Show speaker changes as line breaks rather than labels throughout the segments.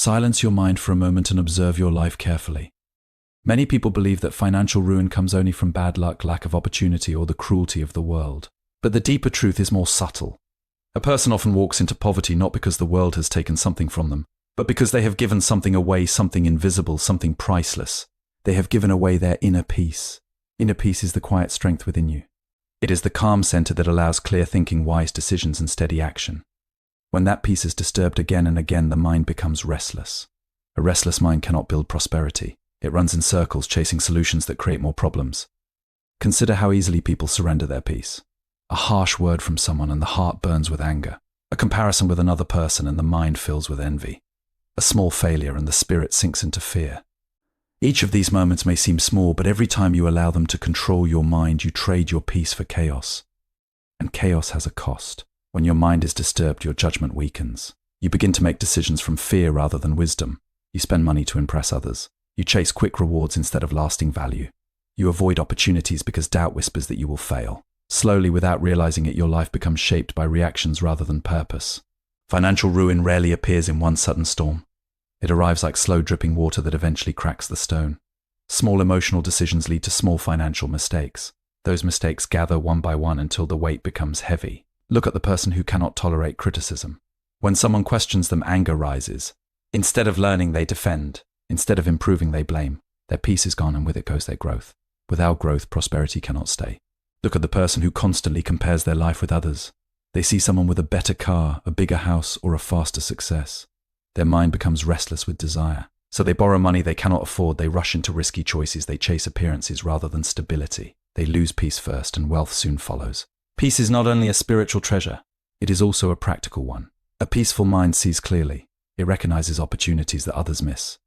Silence your mind for a moment and observe your life carefully. Many people believe that financial ruin comes only from bad luck, lack of opportunity, or the cruelty of the world. But the deeper truth is more subtle. A person often walks into poverty not because the world has taken something from them, but because they have given something away, something invisible, something priceless. They have given away their inner peace. Inner peace is the quiet strength within you. It is the calm center that allows clear thinking, wise decisions, and steady action. When that peace is disturbed again and again, the mind becomes restless. A restless mind cannot build prosperity. It runs in circles, chasing solutions that create more problems. Consider how easily people surrender their peace. A harsh word from someone and the heart burns with anger. A comparison with another person and the mind fills with envy. A small failure and the spirit sinks into fear. Each of these moments may seem small, but every time you allow them to control your mind, you trade your peace for chaos. And chaos has a cost. When your mind is disturbed, your judgment weakens. You begin to make decisions from fear rather than wisdom. You spend money to impress others. You chase quick rewards instead of lasting value. You avoid opportunities because doubt whispers that you will fail. Slowly, without realizing it, your life becomes shaped by reactions rather than purpose. Financial ruin rarely appears in one sudden storm. It arrives like slow dripping water that eventually cracks the stone. Small emotional decisions lead to small financial mistakes. Those mistakes gather one by one until the weight becomes heavy. Look at the person who cannot tolerate criticism. When someone questions them, anger rises. Instead of learning, they defend. Instead of improving, they blame. Their peace is gone and with it goes their growth. Without growth, prosperity cannot stay. Look at the person who constantly compares their life with others. They see someone with a better car, a bigger house, or a faster success. Their mind becomes restless with desire. So they borrow money they cannot afford, they rush into risky choices, they chase appearances rather than stability. They lose peace first and wealth soon follows. Peace is not only a spiritual treasure, it is also a practical one. A peaceful mind sees clearly. It recognizes opportunities that others miss.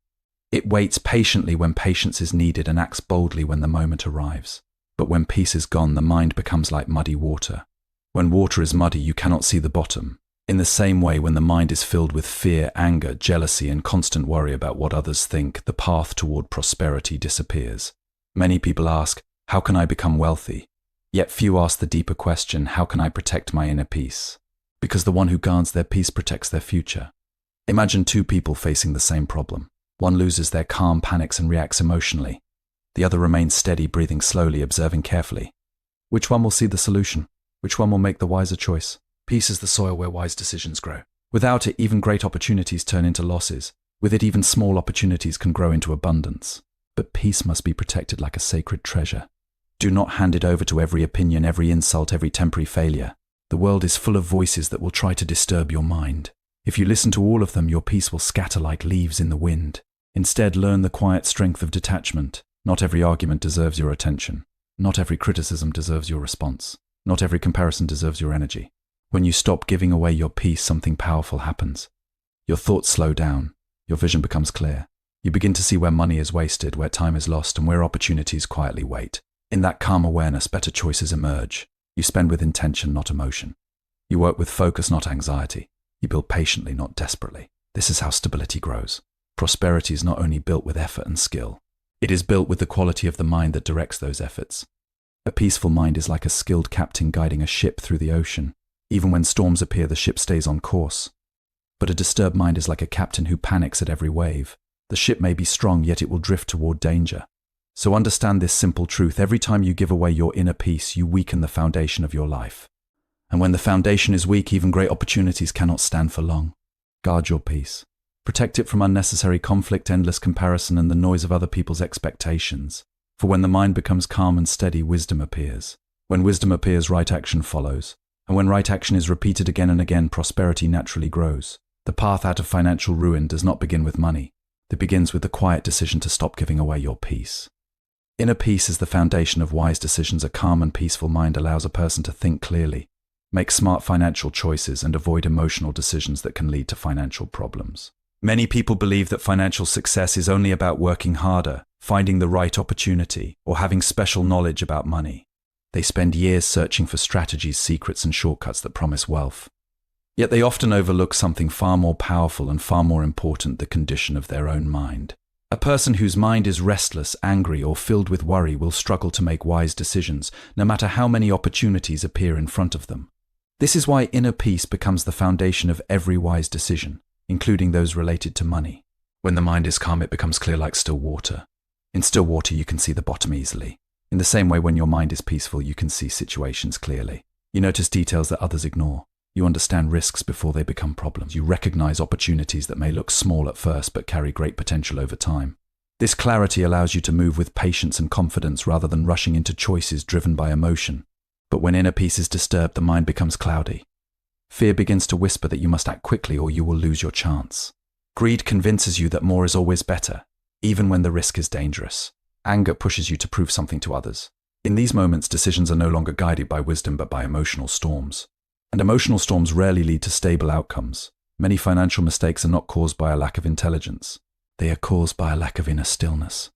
It waits patiently when patience is needed and acts boldly when the moment arrives. But when peace is gone, the mind becomes like muddy water. When water is muddy, you cannot see the bottom. In the same way, when the mind is filled with fear, anger, jealousy, and constant worry about what others think, the path toward prosperity disappears. Many people ask, how can I become wealthy? Yet few ask the deeper question, how can I protect my inner peace? Because the one who guards their peace protects their future. Imagine two people facing the same problem. One loses their calm, panics, and reacts emotionally. The other remains steady, breathing slowly, observing carefully. Which one will see the solution? Which one will make the wiser choice? Peace is the soil where wise decisions grow. Without it, even great opportunities turn into losses. With it, even small opportunities can grow into abundance. But peace must be protected like a sacred treasure. Do not hand it over to every opinion, every insult, every temporary failure. The world is full of voices that will try to disturb your mind. If you listen to all of them, your peace will scatter like leaves in the wind. Instead, learn the quiet strength of detachment. Not every argument deserves your attention. Not every criticism deserves your response. Not every comparison deserves your energy. When you stop giving away your peace, something powerful happens. Your thoughts slow down. Your vision becomes clear. You begin to see where money is wasted, where time is lost, and where opportunities quietly wait. In that calm awareness, better choices emerge. You spend with intention, not emotion. You work with focus, not anxiety. You build patiently, not desperately. This is how stability grows. Prosperity is not only built with effort and skill. It is built with the quality of the mind that directs those efforts. A peaceful mind is like a skilled captain guiding a ship through the ocean. Even when storms appear, the ship stays on course. But a disturbed mind is like a captain who panics at every wave. The ship may be strong, yet it will drift toward danger. So understand this simple truth. Every time you give away your inner peace, you weaken the foundation of your life. And when the foundation is weak, even great opportunities cannot stand for long. Guard your peace. Protect it from unnecessary conflict, endless comparison, and the noise of other people's expectations. For when the mind becomes calm and steady, wisdom appears. When wisdom appears, right action follows. And when right action is repeated again and again, prosperity naturally grows. The path out of financial ruin does not begin with money. It begins with the quiet decision to stop giving away your peace. Inner peace is the foundation of wise decisions. A calm and peaceful mind allows a person to think clearly, make smart financial choices, and avoid emotional decisions that can lead to financial problems. Many people believe that financial success is only about working harder, finding the right opportunity, or having special knowledge about money. They spend years searching for strategies, secrets, and shortcuts that promise wealth. Yet they often overlook something far more powerful and far more important: the condition of their own mind. A person whose mind is restless, angry, or filled with worry will struggle to make wise decisions, no matter how many opportunities appear in front of them. This is why inner peace becomes the foundation of every wise decision, including those related to money. When the mind is calm, it becomes clear like still water. In still water, you can see the bottom easily. In the same way, when your mind is peaceful, you can see situations clearly. You notice details that others ignore. You understand risks before they become problems. You recognize opportunities that may look small at first but carry great potential over time. This clarity allows you to move with patience and confidence rather than rushing into choices driven by emotion. But when inner peace is disturbed, the mind becomes cloudy. Fear begins to whisper that you must act quickly or you will lose your chance. Greed convinces you that more is always better, even when the risk is dangerous. Anger pushes you to prove something to others. In these moments, decisions are no longer guided by wisdom but by emotional storms. And emotional storms rarely lead to stable outcomes. Many financial mistakes are not caused by a lack of intelligence. They are caused by a lack of inner stillness.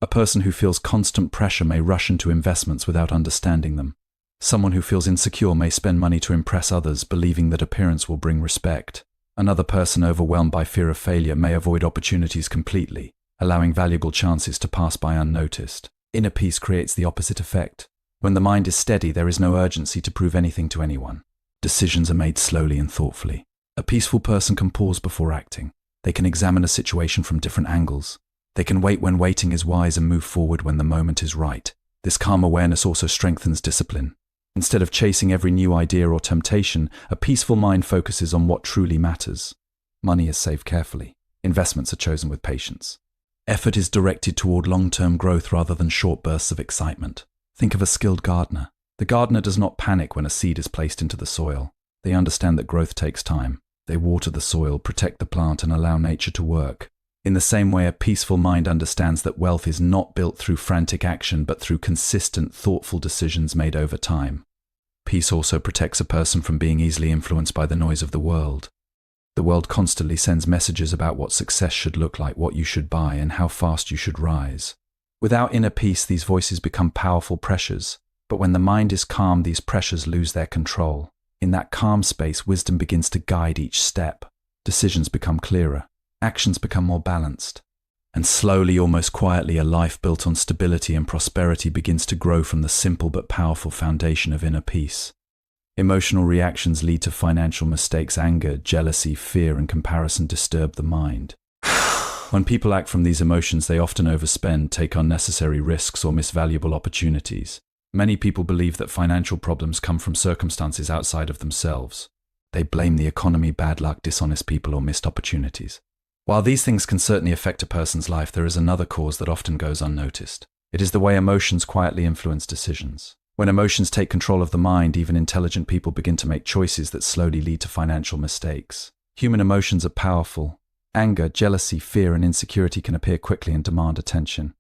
A person who feels constant pressure may rush into investments without understanding them. Someone who feels insecure may spend money to impress others, believing that appearance will bring respect. Another person overwhelmed by fear of failure may avoid opportunities completely, allowing valuable chances to pass by unnoticed. Inner peace creates the opposite effect. When the mind is steady, there is no urgency to prove anything to anyone. Decisions are made slowly and thoughtfully. A peaceful person can pause before acting. They can examine a situation from different angles. They can wait when waiting is wise and move forward when the moment is right. This calm awareness also strengthens discipline. Instead of chasing every new idea or temptation, a peaceful mind focuses on what truly matters. Money is saved carefully. Investments are chosen with patience. Effort is directed toward long-term growth rather than short bursts of excitement. Think of a skilled gardener. The gardener does not panic when a seed is placed into the soil. They understand that growth takes time. They water the soil, protect the plant, and allow nature to work. In the same way, a peaceful mind understands that wealth is not built through frantic action but through consistent, thoughtful decisions made over time. Peace also protects a person from being easily influenced by the noise of the world. The world constantly sends messages about what success should look like, what you should buy, and how fast you should rise. Without inner peace, these voices become powerful pressures. But when the mind is calm, these pressures lose their control. In that calm space, wisdom begins to guide each step. Decisions become clearer. Actions become more balanced. And slowly, almost quietly, a life built on stability and prosperity begins to grow from the simple but powerful foundation of inner peace. Emotional reactions lead to financial mistakes. Anger, jealousy, fear, and comparison disturb the mind. When people act from these emotions, they often overspend, take unnecessary risks, or miss valuable opportunities. Many people believe that financial problems come from circumstances outside of themselves. They blame the economy, bad luck, dishonest people, or missed opportunities. While these things can certainly affect a person's life, there is another cause that often goes unnoticed. It is the way emotions quietly influence decisions. When emotions take control of the mind, even intelligent people begin to make choices that slowly lead to financial mistakes. Human emotions are powerful. Anger, jealousy, fear, and insecurity can appear quickly and demand attention.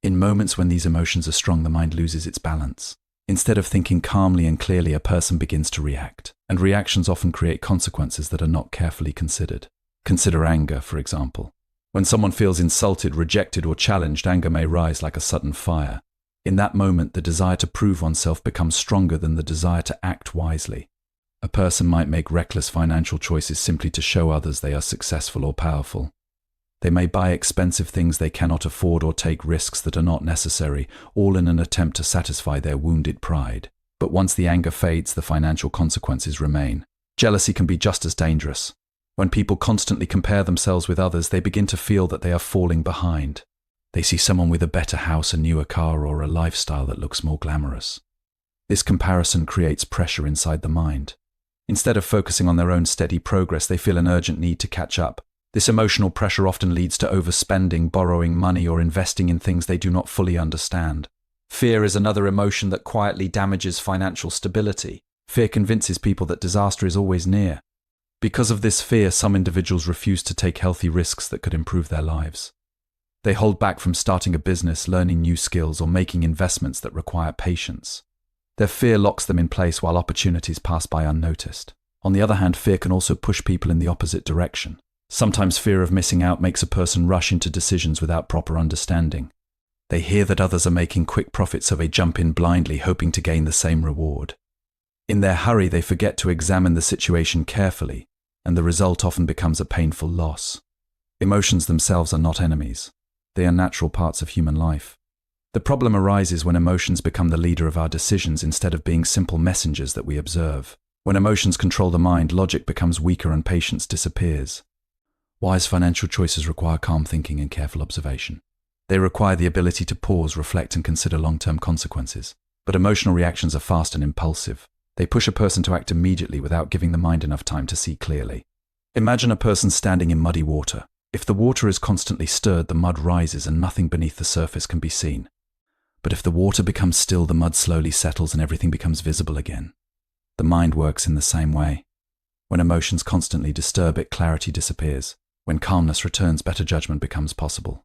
In moments when these emotions are strong, the mind loses its balance. Instead of thinking calmly and clearly, a person begins to react, and reactions often create consequences that are not carefully considered. Consider anger, for example. When someone feels insulted, rejected, or challenged, anger may rise like a sudden fire. In that moment, the desire to prove oneself becomes stronger than the desire to act wisely. A person might make reckless financial choices simply to show others they are successful or powerful. They may buy expensive things they cannot afford or take risks that are not necessary, all in an attempt to satisfy their wounded pride. But once the anger fades, the financial consequences remain. Jealousy can be just as dangerous. When people constantly compare themselves with others, they begin to feel that they are falling behind. They see someone with a better house, a newer car, or a lifestyle that looks more glamorous. This comparison creates pressure inside the mind. Instead of focusing on their own steady progress, they feel an urgent need to catch up. This emotional pressure often leads to overspending, borrowing money, or investing in things they do not fully understand. Fear is another emotion that quietly damages financial stability. Fear convinces people that disaster is always near. Because of this fear, some individuals refuse to take healthy risks that could improve their lives. They hold back from starting a business, learning new skills, or making investments that require patience. Their fear locks them in place while opportunities pass by unnoticed. On the other hand, fear can also push people in the opposite direction. Sometimes fear of missing out makes a person rush into decisions without proper understanding. They hear that others are making quick profits, so they jump in blindly, hoping to gain the same reward. In their hurry, they forget to examine the situation carefully, and the result often becomes a painful loss. Emotions themselves are not enemies. They are natural parts of human life. The problem arises when emotions become the leader of our decisions instead of being simple messengers that we observe. When emotions control the mind, logic becomes weaker and patience disappears. Wise financial choices require calm thinking and careful observation. They require the ability to pause, reflect, and consider long-term consequences. But emotional reactions are fast and impulsive. They push a person to act immediately without giving the mind enough time to see clearly. Imagine a person standing in muddy water. If the water is constantly stirred, the mud rises and nothing beneath the surface can be seen. But if the water becomes still, the mud slowly settles and everything becomes visible again. The mind works in the same way. When emotions constantly disturb it, clarity disappears. When calmness returns, better judgment becomes possible.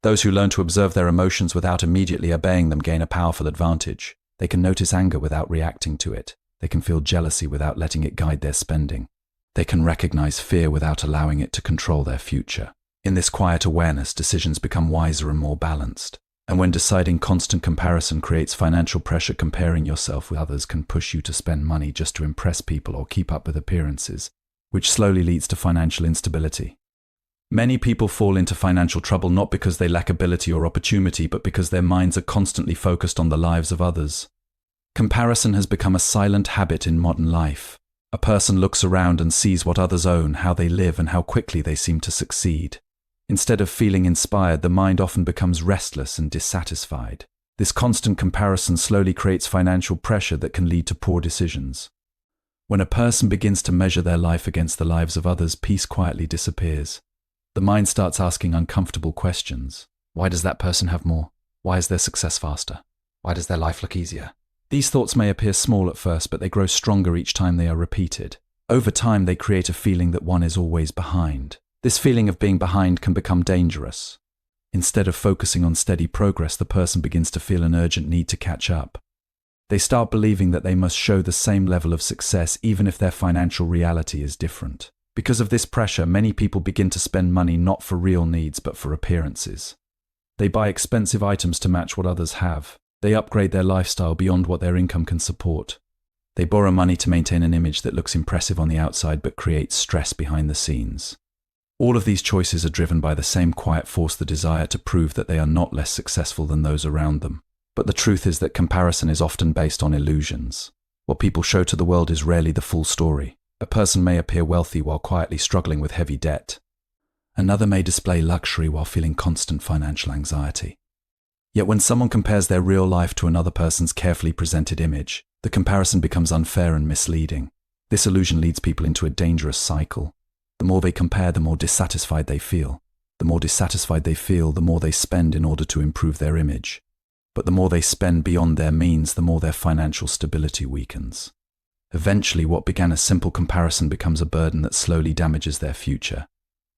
Those who learn to observe their emotions without immediately obeying them gain a powerful advantage. They can notice anger without reacting to it. They can feel jealousy without letting it guide their spending. They can recognize fear without allowing it to control their future. In this quiet awareness, decisions become wiser and more balanced. And when deciding, constant comparison creates financial pressure. Comparing yourself with others can push you to spend money just to impress people or keep up with appearances, which slowly leads to financial instability. Many people fall into financial trouble not because they lack ability or opportunity, but because their minds are constantly focused on the lives of others. Comparison has become a silent habit in modern life. A person looks around and sees what others own, how they live, and how quickly they seem to succeed. Instead of feeling inspired, the mind often becomes restless and dissatisfied. This constant comparison slowly creates financial pressure that can lead to poor decisions. When a person begins to measure their life against the lives of others, peace quietly disappears. The mind starts asking uncomfortable questions. Why does that person have more? Why is their success faster? Why does their life look easier? These thoughts may appear small at first, but they grow stronger each time they are repeated. Over time, they create a feeling that one is always behind. This feeling of being behind can become dangerous. Instead of focusing on steady progress, the person begins to feel an urgent need to catch up. They start believing that they must show the same level of success even if their financial reality is different. Because of this pressure, many people begin to spend money not for real needs but for appearances. They buy expensive items to match what others have. They upgrade their lifestyle beyond what their income can support. They borrow money to maintain an image that looks impressive on the outside but creates stress behind the scenes. All of these choices are driven by the same quiet force, the desire to prove that they are not less successful than those around them. But the truth is that comparison is often based on illusions. What people show to the world is rarely the full story. A person may appear wealthy while quietly struggling with heavy debt. Another may display luxury while feeling constant financial anxiety. Yet when someone compares their real life to another person's carefully presented image, the comparison becomes unfair and misleading. This illusion leads people into a dangerous cycle. The more they compare, the more dissatisfied they feel. The more dissatisfied they feel, the more they spend in order to improve their image. But the more they spend beyond their means, the more their financial stability weakens. Eventually, what began as simple comparison becomes a burden that slowly damages their future.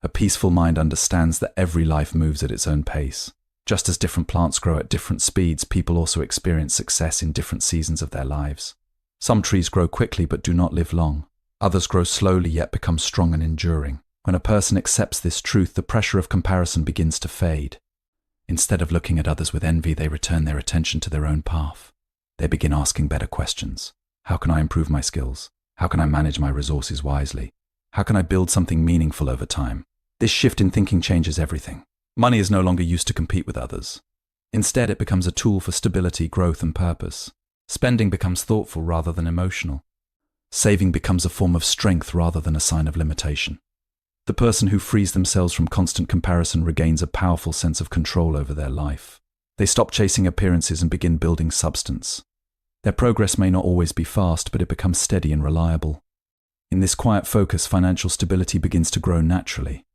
A peaceful mind understands that every life moves at its own pace. Just as different plants grow at different speeds, people also experience success in different seasons of their lives. Some trees grow quickly but do not live long. Others grow slowly yet become strong and enduring. When a person accepts this truth, the pressure of comparison begins to fade. Instead of looking at others with envy, they return their attention to their own path. They begin asking better questions. How can I improve my skills? How can I manage my resources wisely? How can I build something meaningful over time? This shift in thinking changes everything. Money is no longer used to compete with others. Instead, it becomes a tool for stability, growth, and purpose. Spending becomes thoughtful rather than emotional. Saving becomes a form of strength rather than a sign of limitation. The person who frees themselves from constant comparison regains a powerful sense of control over their life. They stop chasing appearances and begin building substance. Their progress may not always be fast, but it becomes steady and reliable. In this quiet focus, financial stability begins to grow naturally.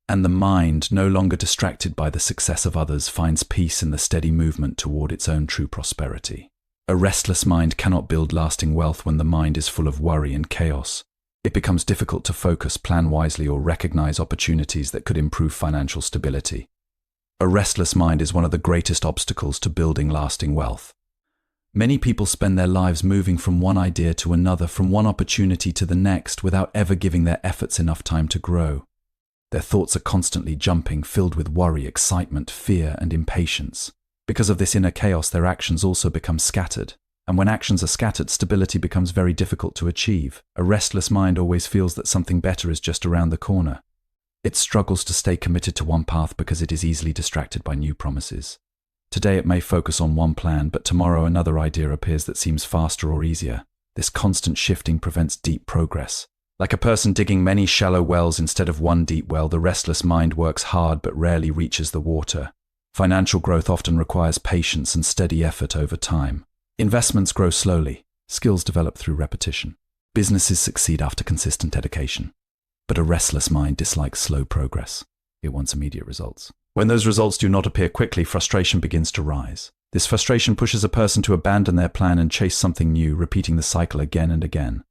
And the mind, no longer distracted by the success of others, finds peace in the steady movement toward its own true prosperity. A restless mind cannot build lasting wealth when the mind is full of worry and chaos. It becomes difficult to focus, plan wisely, or recognize opportunities that could improve financial stability. A restless mind is one of the greatest obstacles to building lasting wealth. Many people spend their lives moving from one idea to another, from one opportunity to the next, without ever giving their efforts enough time to grow. Their thoughts are constantly jumping, filled with worry, excitement, fear, and impatience. Because of this inner chaos, their actions also become scattered. And when actions are scattered, stability becomes very difficult to achieve. A restless mind always feels that something better is just around the corner. It struggles to stay committed to one path because it is easily distracted by new promises. Today it may focus on one plan, but tomorrow another idea appears that seems faster or easier. This constant shifting prevents deep progress. Like a person digging many shallow wells instead of one deep well, the restless mind works hard but rarely reaches the water. Financial growth often requires patience and steady effort over time. Investments grow slowly. Skills develop through repetition. Businesses succeed after consistent dedication. But a restless mind dislikes slow progress. It wants immediate results. When those results do not appear quickly, frustration begins to rise. This frustration pushes a person to abandon their plan and chase something new, repeating the cycle again and again.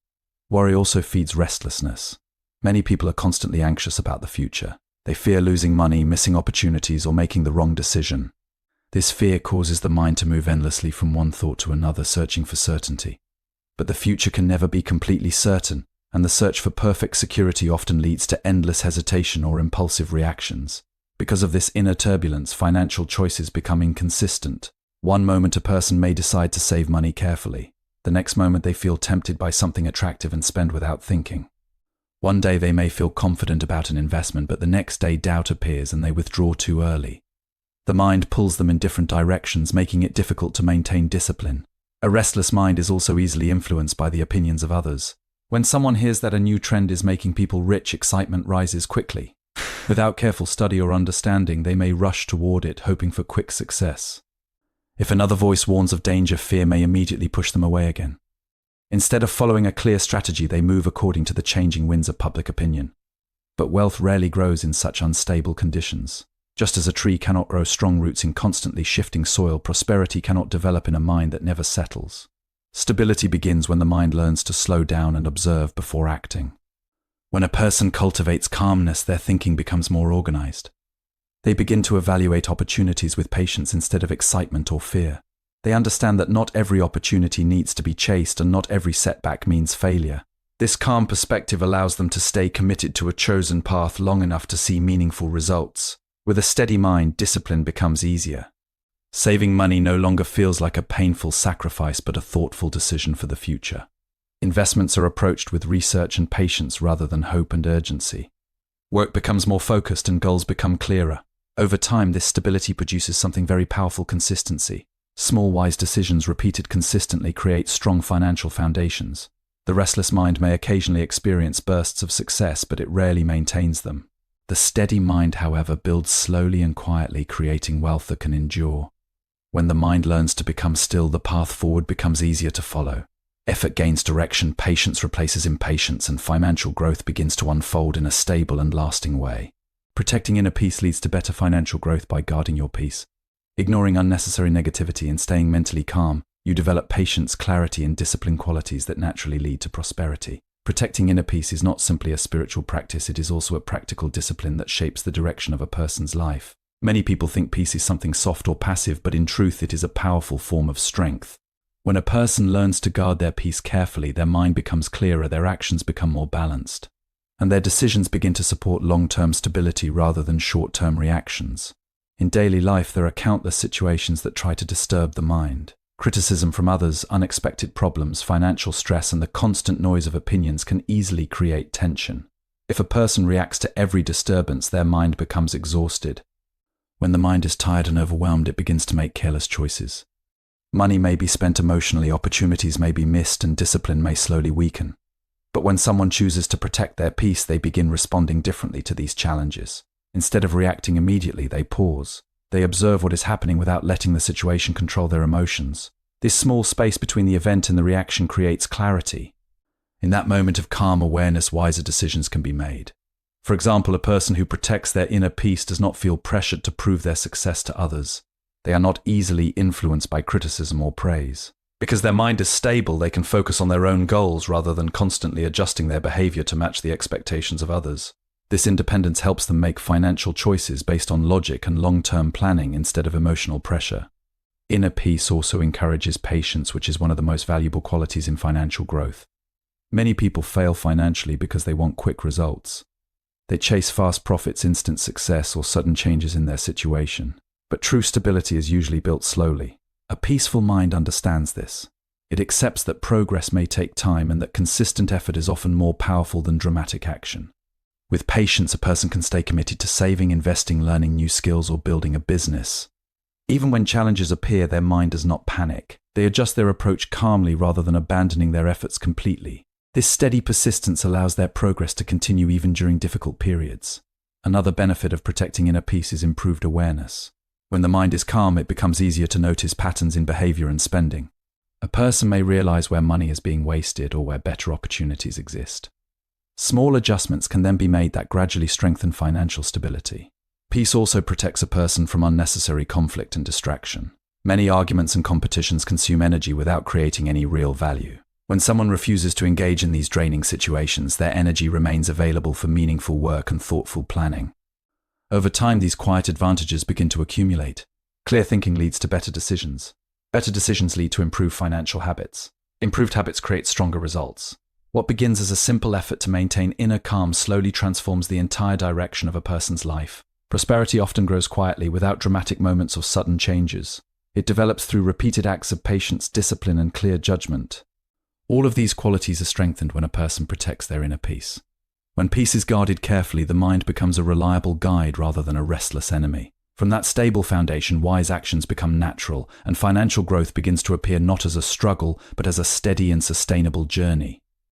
Worry also feeds restlessness. Many people are constantly anxious about the future. They fear losing money, missing opportunities, or making the wrong decision. This fear causes the mind to move endlessly from one thought to another, searching for certainty. But the future can never be completely certain, and the search for perfect security often leads to endless hesitation or impulsive reactions. Because of this inner turbulence, financial choices become inconsistent. One moment a person may decide to save money carefully. The next moment they feel tempted by something attractive and spend without thinking. One day they may feel confident about an investment, but the next day doubt appears and they withdraw too early. The mind pulls them in different directions, making it difficult to maintain discipline. A restless mind is also easily influenced by the opinions of others. When someone hears that a new trend is making people rich, excitement rises quickly. Without careful study or understanding, they may rush toward it, hoping for quick success. If another voice warns of danger, fear may immediately push them away again. Instead of following a clear strategy, they move according to the changing winds of public opinion. But wealth rarely grows in such unstable conditions. Just as a tree cannot grow strong roots in constantly shifting soil, prosperity cannot develop in a mind that never settles. Stability begins when the mind learns to slow down and observe before acting. When a person cultivates calmness, their thinking becomes more organized. They begin to evaluate opportunities with patience instead of excitement or fear. They understand that not every opportunity needs to be chased and not every setback means failure. This calm perspective allows them to stay committed to a chosen path long enough to see meaningful results. With a steady mind, discipline becomes easier. Saving money no longer feels like a painful sacrifice but a thoughtful decision for the future. Investments are approached with research and patience rather than hope and urgency. Work becomes more focused and goals become clearer. Over time, this stability produces something very powerful: consistency. Small, wise decisions repeated consistently create strong financial foundations. The restless mind may occasionally experience bursts of success, but it rarely maintains them. The steady mind, however, builds slowly and quietly, creating wealth that can endure. When the mind learns to become still, the path forward becomes easier to follow. Effort gains direction, patience replaces impatience, and financial growth begins to unfold in a stable and lasting way. Protecting inner peace leads to better financial growth by guarding your peace. Ignoring unnecessary negativity and staying mentally calm, you develop patience, clarity, and discipline, qualities that naturally lead to prosperity. Protecting inner peace is not simply a spiritual practice, it is also a practical discipline that shapes the direction of a person's life. Many people think peace is something soft or passive, but in truth it is a powerful form of strength. When a person learns to guard their peace carefully, their mind becomes clearer, their actions become more balanced, and their decisions begin to support long-term stability rather than short-term reactions. In daily life, there are countless situations that try to disturb the mind. Criticism from others, unexpected problems, financial stress, and the constant noise of opinions can easily create tension. If a person reacts to every disturbance, their mind becomes exhausted. When the mind is tired and overwhelmed, it begins to make careless choices. Money may be spent emotionally, opportunities may be missed, and discipline may slowly weaken. But when someone chooses to protect their peace, they begin responding differently to these challenges. Instead of reacting immediately, they pause. They observe what is happening without letting the situation control their emotions. This small space between the event and the reaction creates clarity. In that moment of calm awareness, wiser decisions can be made. For example, a person who protects their inner peace does not feel pressured to prove their success to others. They are not easily influenced by criticism or praise. Because their mind is stable, they can focus on their own goals rather than constantly adjusting their behavior to match the expectations of others. This independence helps them make financial choices based on logic and long-term planning instead of emotional pressure. Inner peace also encourages patience, which is one of the most valuable qualities in financial growth. Many people fail financially because they want quick results. They chase fast profits, instant success, or sudden changes in their situation. But true stability is usually built slowly. A peaceful mind understands this. It accepts that progress may take time and that consistent effort is often more powerful than dramatic action. With patience, a person can stay committed to saving, investing, learning new skills, or building a business. Even when challenges appear, their mind does not panic. They adjust their approach calmly rather than abandoning their efforts completely. This steady persistence allows their progress to continue even during difficult periods. Another benefit of protecting inner peace is improved awareness. When the mind is calm, it becomes easier to notice patterns in behavior and spending. A person may realize where money is being wasted or where better opportunities exist. Small adjustments can then be made that gradually strengthen financial stability. Peace also protects a person from unnecessary conflict and distraction. Many arguments and competitions consume energy without creating any real value. When someone refuses to engage in these draining situations, their energy remains available for meaningful work and thoughtful planning. Over time, these quiet advantages begin to accumulate. Clear thinking leads to better decisions. Better decisions lead to improved financial habits. Improved habits create stronger results. What begins as a simple effort to maintain inner calm slowly transforms the entire direction of a person's life. Prosperity often grows quietly without dramatic moments or sudden changes. It develops through repeated acts of patience, discipline, and clear judgment. All of these qualities are strengthened when a person protects their inner peace. When peace is guarded carefully, the mind becomes a reliable guide rather than a restless enemy. From that stable foundation, wise actions become natural, and financial growth begins to appear not as a struggle, but as a steady and sustainable journey.